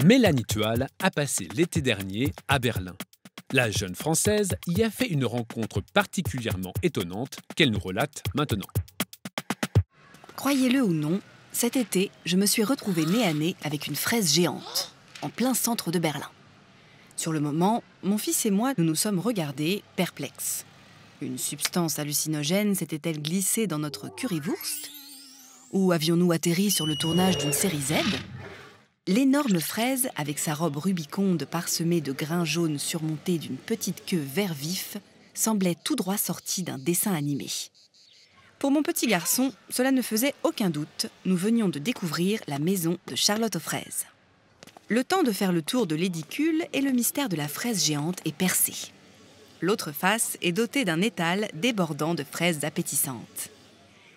Mélanie Tual a passé l'été dernier à Berlin. La jeune Française y a fait une rencontre particulièrement étonnante qu'elle nous relate maintenant. Croyez-le ou non, cet été, je me suis retrouvée nez à nez avec une fraise géante, en plein centre de Berlin. Sur le moment, mon fils et moi, nous nous sommes regardés, perplexes. Une substance hallucinogène s'était-elle glissée dans notre currywurst? Ou avions-nous atterri sur le tournage d'une série Z? L'énorme fraise, avec sa robe rubiconde parsemée de grains jaunes surmontés d'une petite queue vert vif, semblait tout droit sortie d'un dessin animé. Pour mon petit garçon, cela ne faisait aucun doute, nous venions de découvrir la maison de Charlotte aux fraises. Le temps de faire le tour de l'édicule et le mystère de la fraise géante est percé. L'autre face est dotée d'un étal débordant de fraises appétissantes.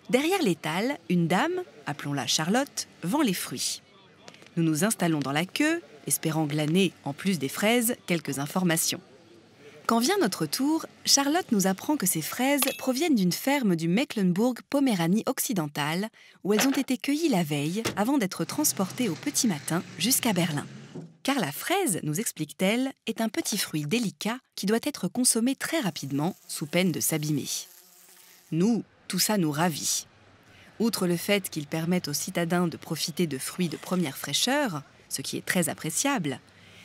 Derrière l'étal, une dame, appelons-la Charlotte, vend les fruits. Nous nous installons dans la queue, espérant glaner, en plus des fraises, quelques informations. Quand vient notre tour, Charlotte nous apprend que ces fraises proviennent d'une ferme du Mecklembourg-Poméranie occidentale, où elles ont été cueillies la veille avant d'être transportées au petit matin jusqu'à Berlin. Car la fraise, nous explique-t-elle, est un petit fruit délicat qui doit être consommé très rapidement, sous peine de s'abîmer. Nous, tout ça nous ravit. Outre le fait qu'ils permettent aux citadins de profiter de fruits de première fraîcheur, ce qui est très appréciable,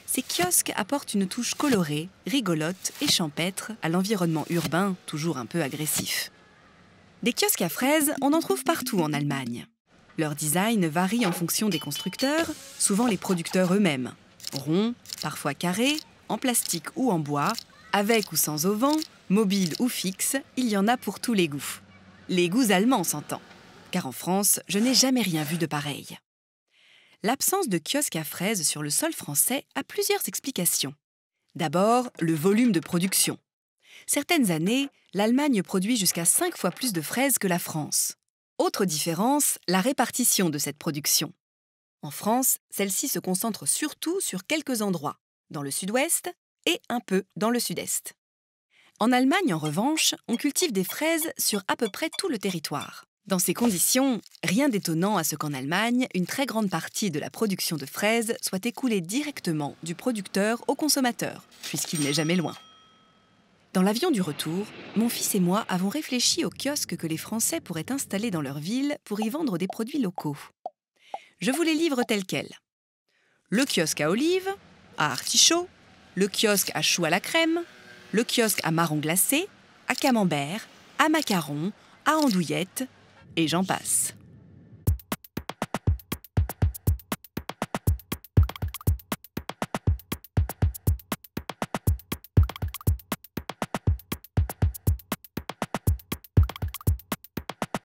ces kiosques apportent une touche colorée, rigolote et champêtre à l'environnement urbain, toujours un peu agressif. Des kiosques à fraises, on en trouve partout en Allemagne. Leur design varie en fonction des constructeurs, souvent les producteurs eux-mêmes. Ronds, parfois carrés, en plastique ou en bois, avec ou sans auvent, mobiles ou fixes, il y en a pour tous les goûts. Les goûts allemands s'entend, car en France, je n'ai jamais rien vu de pareil. L'absence de kiosques à fraises sur le sol français a plusieurs explications. D'abord, le volume de production. Certaines années, l'Allemagne produit jusqu'à 5 fois plus de fraises que la France. Autre différence, la répartition de cette production. En France, celle-ci se concentre surtout sur quelques endroits, dans le sud-ouest et un peu dans le sud-est. En Allemagne, en revanche, on cultive des fraises sur à peu près tout le territoire. Dans ces conditions, rien d'étonnant à ce qu'en Allemagne, une très grande partie de la production de fraises soit écoulée directement du producteur au consommateur, puisqu'il n'est jamais loin. Dans l'avion du retour, mon fils et moi avons réfléchi aux kiosques que les Français pourraient installer dans leur ville pour y vendre des produits locaux. Je vous les livre tels quels. Le kiosque à olives, à artichauts, le kiosque à choux à la crème, le kiosque à marrons glacés, à camembert, à macarons, à andouillettes, et j'en passe.